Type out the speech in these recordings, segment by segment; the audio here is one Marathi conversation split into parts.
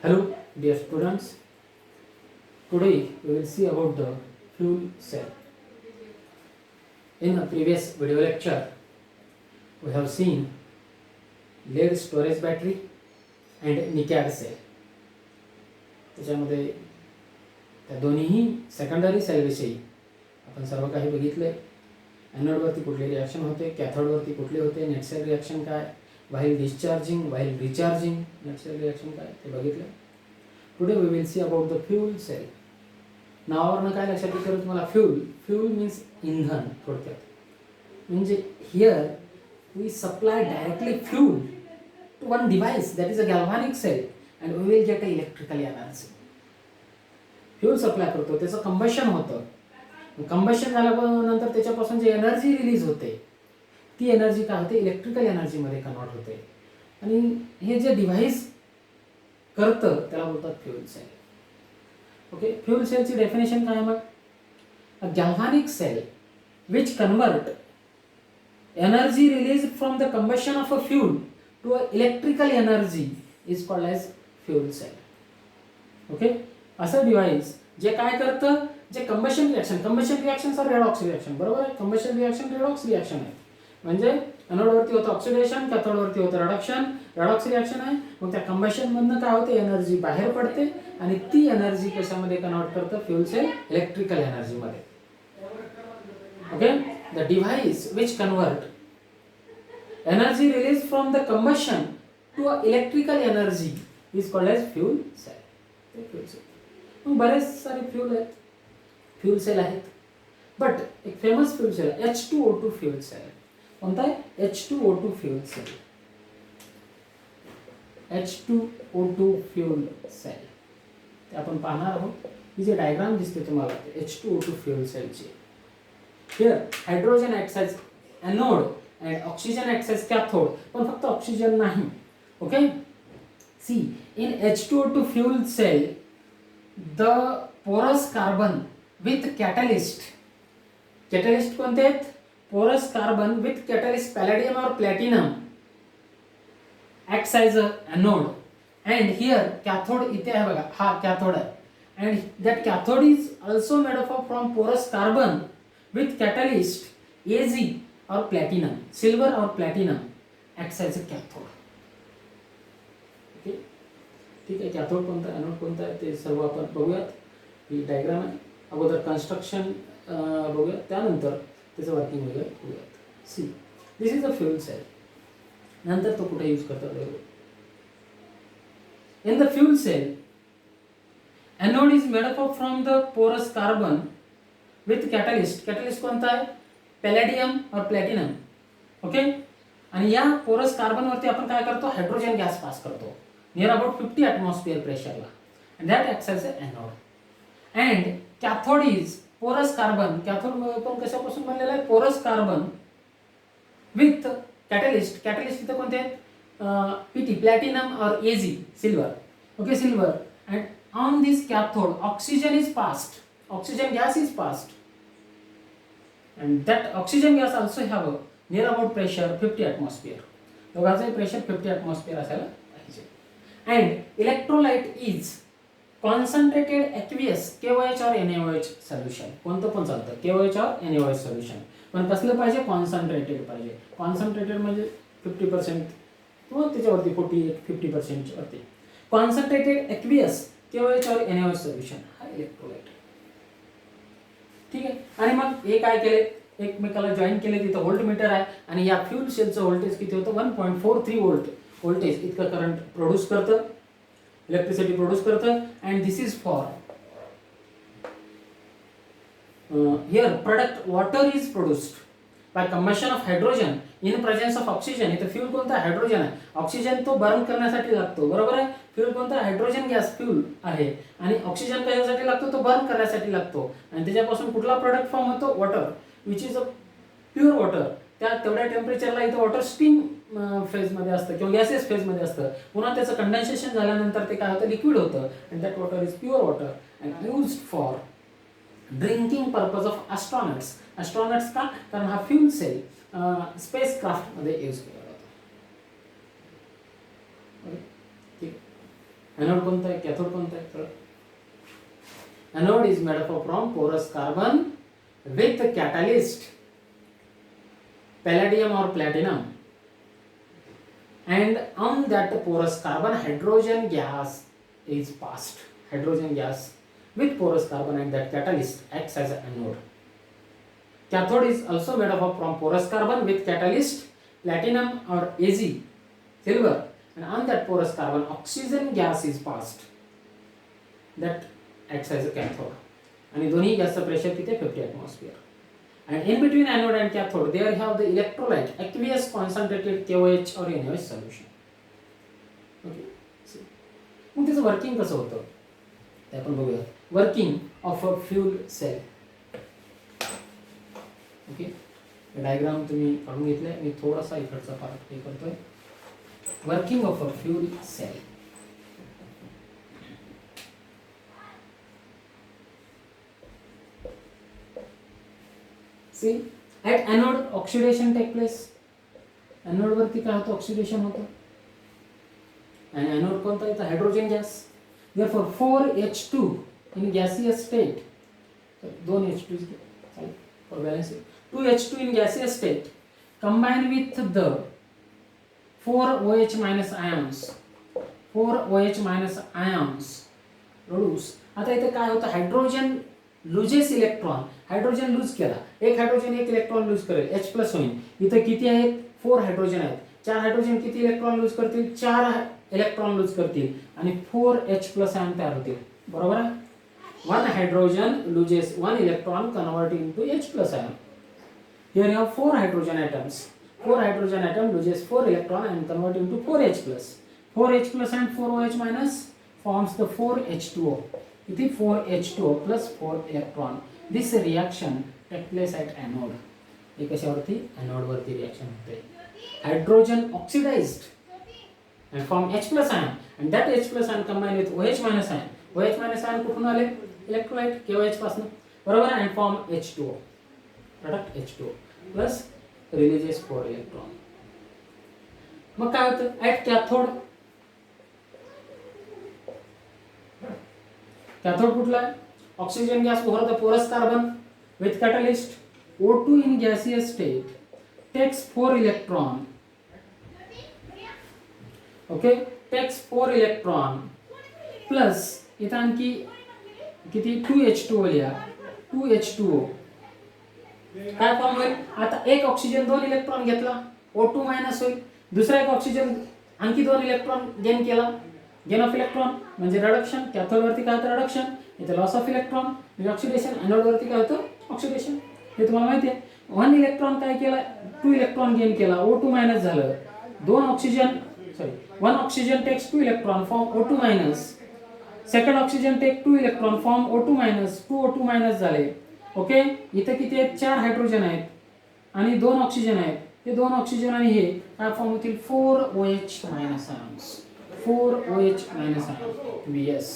Hello, dear students. Today we will see about the fuel cell. In a previous video lecture, we have seen lead storage battery and nickel cell. त्याच्यामध्ये त्या दोन्हीही सेकंडरी सेलविषयी आपण सर्व काही बघितले. ॲनोडवरती कुठले रिॲक्शन होते, कॅथोडवरती कुठले होते, नेट सेल रिॲक्शन काय, while discharging, while recharging, net cell reaction काय ते बघितले. Today we will see about the fuel cell. नावावरनं काय लक्षात येतं तुम्हाला? फ्यूल मीन्स इंधन थोडक्यात. म्हणजे here we supply directly fuel to one device that is a galvanic cell and we will get a electrical energy. Fuel supply करतो, त्याचं कंबशन होतं. कंबशन झाल्यानंतर त्याच्यापासून जी एनर्जी रिलीज होते ती एनर्जी काय होते? इलेक्ट्रिकल एनर्जीमध्ये कन्वर्ट होते. आणि हे जे डिव्हाइस करतं त्याला बोलतात फ्यूल सेल. ओके, फ्यूल सेलची डेफिनेशन काय मग? A galvanic cell which convert energy release from the combustion of a fuel to a electrical energy is called as fuel cell. Okay, असं डिव्हाइस जे काय करतं, जे combustion reaction sir redox reaction, बरोबर आहे. कंबशन रिॲक्शन रेडॉक्स रिॲक्शन आहे. म्हणजे एनोडवरती होतं ऑक्सिडेशन, कॅथोडवरती होतं रिडक्शन, रेडॉक्स रिॲक्शन आहे. मग त्या कंबशनमधनं काय होते? एनर्जी बाहेर पडते आणि ती एनर्जी कशामध्ये कन्वर्ट करतं? फ्यूल सेल इलेक्ट्रिकल एनर्जीमध्ये. Okay, the device which convert energy release from the combustion to a electrical energy is called as fuel cell. Fuel cell मग बरेच सारे फ्यूल सेल आहेत. बट एक famous fuel cell H2O2 fuel cell. कोणता आहे? H2O2 fuel cell. H2O2 fuel sale ते आपण पाहणार आहोत. ही जे डायग्राम दिसते तुम्हाला H2O2 फ्यूल सेलची. Here hydrogen acts as anode and oxygen acts as cathode. पण फक्त ऑक्सिजन नाही. Okay, see in H2O2 fuel cell the porous carbon with catalyst कोणते आहेत? porous carbon with catalyst palladium or platinum acts as a anode and here cathode इथे आहे बघा, हा cathode आहे and that cathode is also made up of from porous carbon with catalyst Ag or platinum, silver or platinum acts as a cathode. okay, ठीक आहे. कॅथोड कोणता, एनोड कोणता आहे ते सर्व आपण बघूयात. ही डायग्राम आहे. अगोदर कन्स्ट्रक्शन बघूयात, त्यानंतर त्याचं वर्किंग वगैरे बघूयात. See this is a fuel cell. नंतर तो कुठे यूज करतात बघू. In the fuel cell anode is made up from the porous carbon with catalyst. Catalyst कोणता आहे? पॅलेडियम और प्लॅटिनम. ओके, आणि या पोरस कार्बनवरती आपण काय करतो? हायड्रोजन गॅस पास करतो near about 50 atmosphere pressure ला, and that acts as an anode. And cathode is porous carbon. cathode पण कशापासून बनलेला आहे? porous carbon with catalyst. catalyst इथे कोणते आहेत? PT platinum or Ag silver. okay, silver. And on this cathode oxygen is passed, oxygen gas is passed, and that oxygen gas also have a near about pressure 50 atmosphere. दोघांचे प्रेशर 50 atmosphere असायला पाहिजे. And electrolyte is concentrated aqueous KOH or NaOH solution. कोणतं पण चालतं, KOH or NaOH solution. पण कसलं पाहिजे? कॉन्सन्ट्रेटेड पाहिजे. कॉन्सन्ट्रेटेड म्हणजे 50% किंवा त्याच्यावरती 40-50% वरती. Concentrated aqueous KOH or NaOH solution हा इलेक्ट्रोलाइट. ठीक आहे. आणि मग हे काय केले? एकमेकाला जॉईन केले. तिथं व्होल्टमीटर आहे आणि या फ्यूल सेलचं व्होल्टेज किती होतं? 1.43 वोल्ट व्होल्टेज इतकं करंट प्रोड्यूस करतं, इलेक्ट्रिसिटी प्रोड्यूस करतं. And this is for here product water is produced by combustion of hydrogen in presence of oxygen. इथं फ्यूल कोणता? हायड्रोजन आहे. ऑक्सिजन तो बर्न करण्यासाठी लागतो, बरोबर आहे. फ्यूल कोणता? हायड्रोजन गॅस फ्यूल आहे. आणि ऑक्सिजन कशासाठी लागतो? तो बर्न करण्यासाठी लागतो. आणि त्याच्यापासून कुठला प्रोडक्ट फॉर्म होतो? Water, which is a pure water. त्या तेवढ्या टेम्परेचरला इथं वॉटर स्टीम फेजमध्ये असतं किंवा गॅसेस फेजमध्ये असतं. पुन्हा त्याचं कंडेन्सेशन झाल्यानंतर ते काय होतं? लिक्विड होतं. And that water is pure water and used for drinking purpose of astronauts. Astronauts का? कारण हा फ्यूल सेल स्पेस क्राफ्टमध्ये यूज केला जातो. ठीक. एनोड कोणता आहे, कॅथोड कोणता आहे? Anode is made up from porous carbon with catalyst palladium or platinum, and on that porous carbon hydrogen gas is passed. Hydrogen gas with porous carbon and that catalyst acts as an anode. Cathode is also made up from porous carbon with catalyst platinum or Ag, silver, and on that porous carbon oxygen gas is passed. That acts as a cathode. आणि दोन्ही गॅसचं प्रेशर किती 50 atmosphere. And in between anode and cathode there have the electrolyte aqueous concentrated KOH or NaOH solution. Okay. मग त्याचं वर्किंग कसं होतं ते आपण बघूया. Working of a fuel cell. Okay, diagram तुम्ही काढून घेतलाय, मी थोडासा इकडचा पार्ट हे करतोय. Working of a fuel cell. See, at anode oxidation take place. Anode वरती काय होतं, ऑक्सिडेशन होतं. आणि एनोड कोणता आहे, hydrogen gas. Therefore 4H2 in gaseous state. So 2H2 for balancing. 2H2 in gaseous state combine with the 4OH minus ions. 4OH minus ions produce. आता इथे काय होतं, hydrogen loses electron. Hydrogen lose केला, एक हायड्रोजन एक इलेक्ट्रॉन लूज करेल, H प्लस होईल. इथे किती आहेत, 4 हायड्रोजन आहेत. 4 हायड्रोजन किती इलेक्ट्रॉन लूज करतील, 4 इलेक्ट्रॉन लूज करतील आणि 4H प्लस आयन तयार होतील. बरोबर आहे. 1 hydrogen loses 1 electron convert into H plus ion. Here you have 4 hydrogen atoms. 4 hydrogen atom loses 4 electron and convert into 4H plus. 4H plus and 4OH minus forms the 4H2O. It is 4H2O plus 4 electron. This reaction takes place at anode. हे कशावरती, एनोड वरती रिएक्शन होते. Hydrogen oxidised and form H plus ion and that H plus ion combine with OH minus ion. OH minus ion कुठून आले, इलेक्ट्रोलाइट KOH पासून. बरोबर, and form H2O. Product H2O plus releases 4 electron. मग काय होतं at cathode. कॅथोड कुठला आहे, oxygen gas over the porous carbon with catalyst. O2 in gaseous state takes 4 electron. Okay, takes 4 electron plus इथं आणखी किती 2H2O लिहा. 2H2O काय फॉर्म होईल, आता एक ऑक्सिजन 2 इलेक्ट्रॉन घेतला, O2 मायनस होईल. दुसरा एक ऑक्सिजन आणखी 2 इलेक्ट्रॉन गेन केला, गेन ऑफ इलेक्ट्रॉन म्हणजे रिडक्शन. कॅथोड वरती काय होतं, रिडक्शन. इथे लॉस ऑफ इलेक्ट्रॉन म्हणजे ऑक्सिडेशन. एनोड वरती काय होतं, ऑक्सिडेशन. हे तुम्हाला माहिती आहे. 1 इलेक्ट्रॉन काय केला, 2 इलेक्ट्रॉन गेन केला, O2 मायनस झालं. 1 oxygen takes 2 electron form O2 minus. Second oxygen take 2 electron form O2 minus. 2 O2 minus झाले. ओके, इथे किती आहेत, 4 हायड्रोजन आहेत आणि 2 ऑक्सिजन आहेत. हे 2 ऑक्सिजन आणि हे काय फॉर्म होतील, 4OH minus ions. 4OH minus ion VS.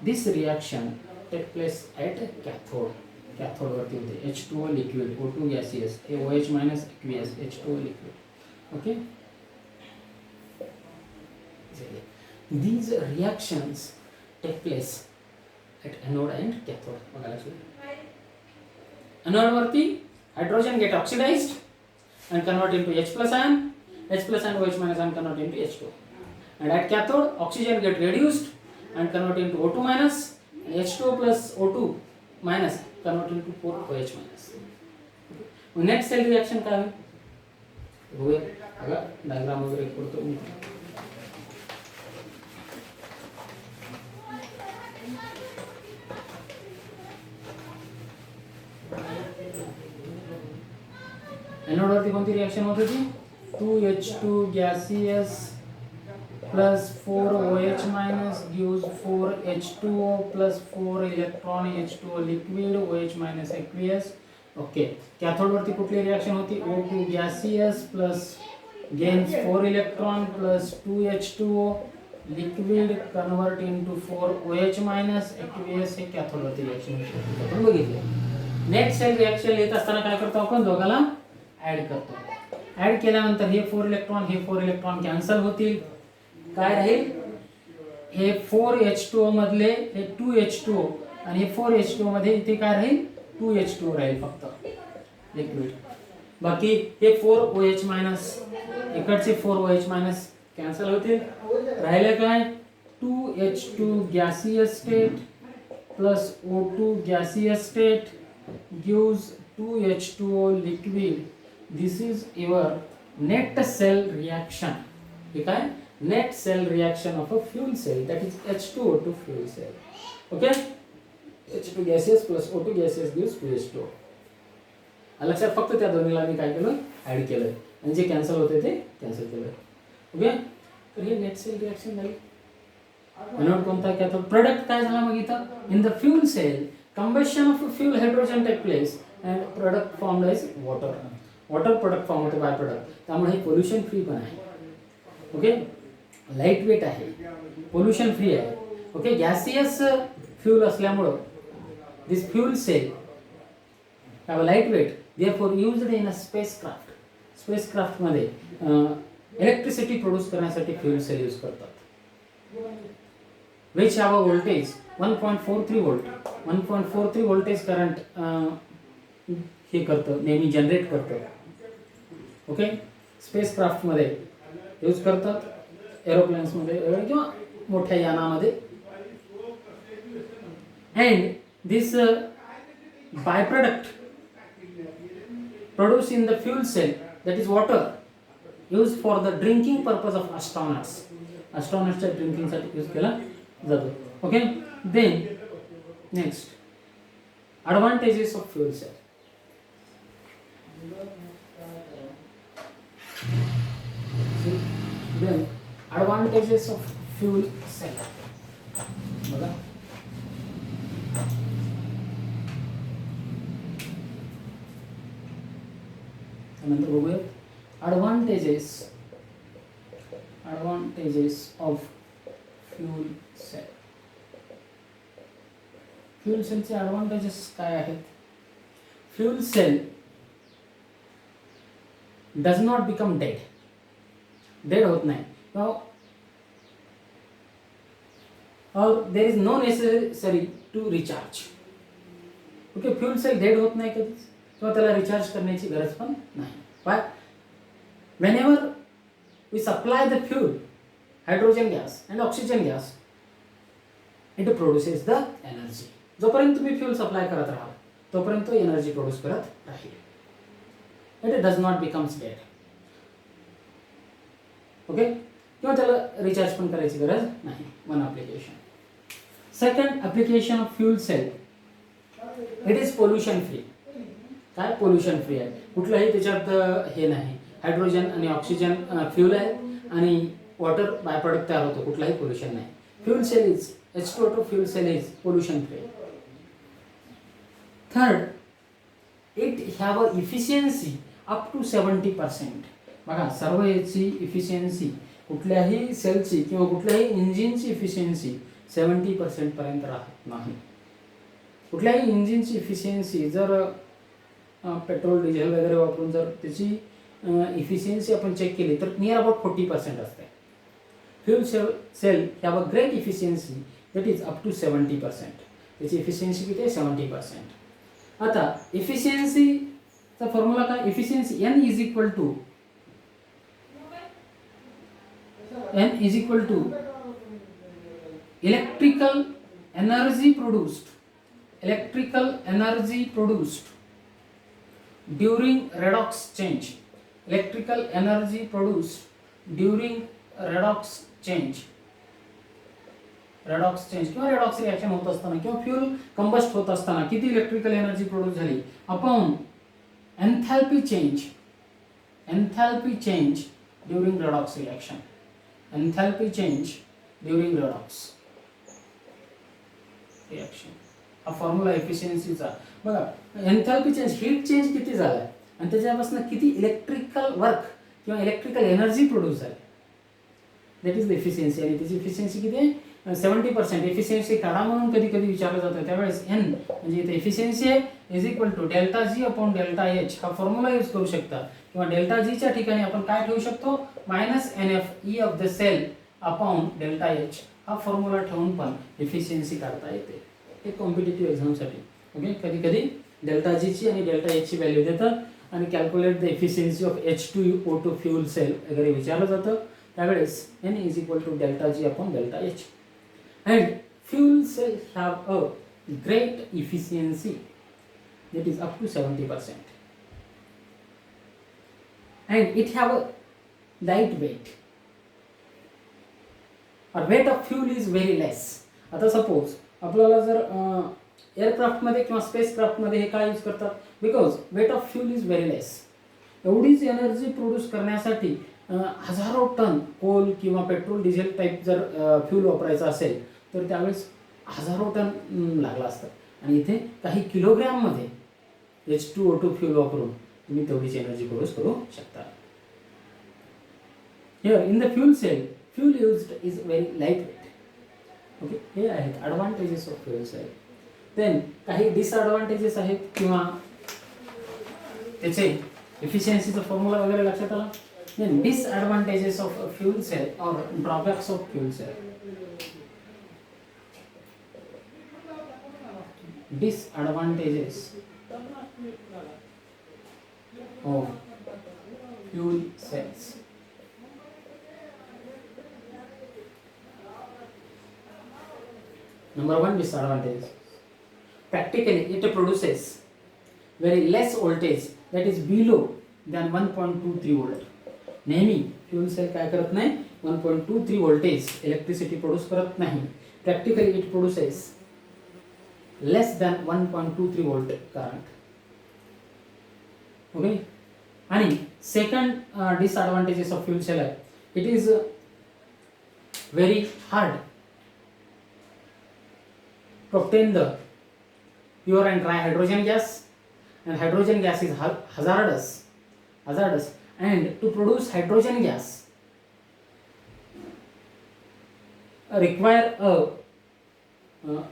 This reaction take place at cathode. Cathode वरती होते H2O liquid, O2 gaseous, OH minus aqueous, H2O liquid. Okay. These reactions take place at anode and cathode. Anode वरती hydrogen get oxidized and convert into H plus ion. H plus and OH minus ion convert into H2O. And at cathode, oxygen get reduced and convert into O2 minus, and H2O plus O2 minus convert into 4OH minus. Next cell reaction काय होईल बघूया. बघा डायग्राम वगैरे करतो मी. एनोड वरती कोणती रिएक्शन होत होती, 2H2 gaseous plus 4OH minus gives 4H2O plus 4 electron H2O liquid, OH minus aqueous. Okay, cathode वरती कुठली रिएक्शन होती, O2 gaseous plus gains 4 electron plus 2H2O liquid convert into 4OH minus aqueous. हे कॅथोड वरती रिएक्शन होती, आपण बघितले. नेक्स्ट सेल रिएक्शन लिहित असताना काय करतो आपण, दोघाला ऍड करतो. ऍड केल्यानंतर हे 4 इलेक्ट्रॉन हे 4 इलेक्ट्रॉन कॅन्सल होतील. काय राहील, हे 4H2O मधले हे 2H2O आणि हे 4H2O मध्ये इथे काय राहील 2H2O राहील फक्त लिक्विड. बाकी हे 4OH मायनस इकडचे 4OH मायनस कॅन्सल होतील. राहिले काय 2H2 gaseous state plus O2 gaseous state gives 2H2O liquid. This is your net cell reaction. हे काय net cell reaction of a fuel cell, that is H2O2 fuel cell. Okay, H2 gaseous plus O2 gaseous gives 2H2O. लक्षात फक्त त्या दोन्हीला मी काय केलं ऍड केलं आणि जे कॅन्सल होते ते कॅन्सल केलं. ओके, तर हे नेट सेल रिएक्शन झाली. एनोड कोणता कॅथोड. प्रोडक्ट काय झाला मग इथं in the fuel cell combustion of a fuel hydrogen take place and product formed as water. Water product form होते बाय प्रोडक्ट. त्यामुळे हे पोल्युशन फ्री पण आहे. ओके, लाईट वेट आहे, पोल्युशन फ्री आहे. ओके, गॅसियस फ्यूल असल्यामुळं this fuel cell have a light weight, therefore used in a spacecraft. स्पेसक्राफ्टमध्ये इलेक्ट्रिसिटी प्रोड्यूस करण्यासाठी फ्यूल सेल यूज करतात. which have a voltage 1.43 volt. 1.43 voltage current हे करतं नेहमी जनरेट करतं. ओके, स्पेसक्राफ्ट मध्ये यूज करतात, एरोप्लेन्स मध्ये किंवा मोठ्या यानामध्ये. And this by product produce in the fuel cell, that is water, used for the drinking purpose of astronauts. Astronautsच्या ड्रिंकिंग साठी यूज केला जातो. Okay, then next advantages of fuel cell. Then advantages of fuel cell. बघा, नंतर बघूया advantages of fuel cell. Fuel सेलचे ॲडव्हान्टेजेस काय आहेत. Fuel cell does not become dead होत नाही, और there is no necessary to recharge. Okay, fuel cell dead होत नाही कधीच किंवा त्याला रिचार्ज करण्याची गरज पण नाही. Y, whenever we supply the fuel, hydrogen gas and oxygen gas, it produces the energy. जोपर्यंत तुम्ही फ्यूल सप्लाय करत राहाल तोपर्यंत एनर्जी प्रोड्यूस करत राहील. It does not becomes dead. Okay, किंवा त्याला रिचार्ज पण करायची गरज नाही. One application. Second application of fuel cell, it is pollution free. काय पोल्युशन फ्री आहे, कुठलंही त्याच्यात हे नाही. हायड्रोजन आणि ऑक्सिजन फ्यूल आहे आणि वॉटर बाय प्रोडक्ट तयार होतो, कुठलाही पोल्युशन नाही. Fuel cell is H2O2 fuel cell is pollution free. Third, it have a efficiency up to 70%. बघा, सर्व याची इफिशियन्सी कुठल्याही सेलची किंवा कुठल्याही इंजिनची इफिशियन्सी 70% पर्यंत राहत नाही. कुठल्याही इंजिनची इफिशियन्सी जर पेट्रोल डिझेल वगैरे वापरून जर त्याची इफिशियन्सी आपण चेक केली तर नियर अबाउट 40% असते. Fuel cell have a great efficiency that is up to 70%. त्याची इफिशियन्सी किती आहे 70%. आता इफिशियन्सीचा फॉर्म्युला काय, efficiency N is equal to electrical energy produced during redox change. Electrical energy produced during redox change किंवा रेडॉक्स रिएक्शन होत असताना किंवा फ्यूल कंबस्ट होत असताना किती इलेक्ट्रिकल एनर्जी प्रोड्यूस झाली upon enthalpy change during redox reaction. Enthalpy change during redox reaction हा फॉर्म्युला एफिशियन्सीचा. बघा, एन्थॅल्पी चेंज, हीट चेंज किती झालाय आणि त्याच्यापासून किती इलेक्ट्रिकल वर्क किंवा इलेक्ट्रिकल एनर्जी प्रोड्यूस झाली, दॅट इज द एफिशियन्सी. आणि त्याची एफिशियन्सी किती आहे 70%. एफिशियन्सी काढा म्हणून कधी कधी विचारलं जातं, त्यावेळेस N म्हणजे इथे एफिशियन्सी आहे is equal to delta G upon delta H हा फॉर्म्युला यूज करू शकता. किंवा डेल्टा जीच्या ठिकाणी आपण काय ठेवू शकतो, -NF E of the cell upon delta H हा फॉर्म्युला ठेवून पण एफिशियन्सी काढता येते. एक कॉम्पिटेटिव्ह एक्झामसाठी. ओके, कधी कधी डेल्टा जीची आणि डेल्टा एचची व्हॅल्यू देतात आणि calculate the efficiency of H2O2 fuel cell वगैरे विचारलं जातं. त्यावेळेस N is equal to delta G upon delta H. And fuel cell have a great efficiency that is up to 70%, and it have a light weight, or weight of fuel is very less. आता सपोज आपल्याला जर एअरक्राफ्टमध्ये किंवा स्पेसक्राफ्टमध्ये हे काय यूज करतात, because weight of fuel is very less. एवढीच एनर्जी प्रोड्यूस करण्यासाठी हजारो टन कोल किंवा पेट्रोल डिझेल टाईप जर फ्यूल वापरायचं असेल तर त्यावेळेस हजारो टन लागला असतं. आणि इथे काही किलोग्रॅममध्ये H2O2 फ्यूल वापरून तुम्ही तेवढीच एनर्जी प्रोड्यूस करू शकता. Here in the fuel cell fuel used is very light weight. Okay, हे आहेत advantages of fuel cell. Then काही डिसॲडव्हान्टेजेस आहेत किंवा त्याचे एफिशियन्सीचा फॉर्म्युला वगैरे लक्षात आला. Then disadvantages of fuel cell और drawbacks of fuel cell. Disadvantages of fuel cells. Number one disadvantage. Practically, it produces very less voltage, that is below than 1.23 volt. नेहमी फ्यूल सेल काय करत नाही, 1.23 voltage इलेक्ट्रिसिटी प्रोड्यूस करत नाही. Practically it produces less than 1.23 volt current. Okay, and second disadvantages of fuel cell, it is very hard to obtain the pure and dry hydrogen gas, and hydrogen gas is hazardous, and to produce hydrogen gas require a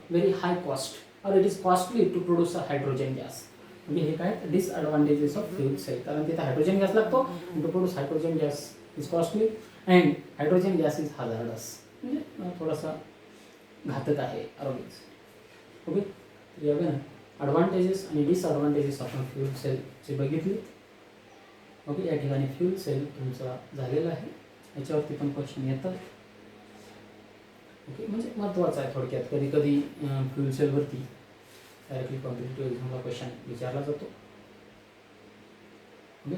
very high cost, or it is costly to produce a hydrogen gas. म्हणजे हे काय डिसएडव्हान्टेजेस ऑफ फ्यूल सेल, कारण तिथे हायड्रोजन गॅस लागतो. To produce hydrogen gas is costly and hydrogen gas is hazardous, म्हणजे थोडासा घातक आहे आरोग्यास. ओके, यावे ना ॲडव्हान्टेजेस आणि डिसएडव्हान्टेजेस आपण फ्यूल सेलचे बघितले. ओके, या ठिकाणी फ्यूल सेल तुमचा झालेला आहे. याच्यावरती पण क्वेश्चन येतात. ओके, म्हणजे महत्त्वाचं आहे थोडक्यात. कधी कधी फ्यूल सेलवरती डायरेक्टली कॉम्पिटेटिव्ह एक्झामला क्वेश्चन विचारला जातो. ओके,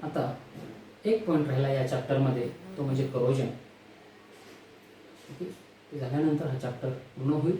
आता एक पॉईंट राहिला या चॅप्टरमध्ये, तो म्हणजे करोजन. ओके, झाल्यानंतर हा चॅप्टर पूर्ण होईल.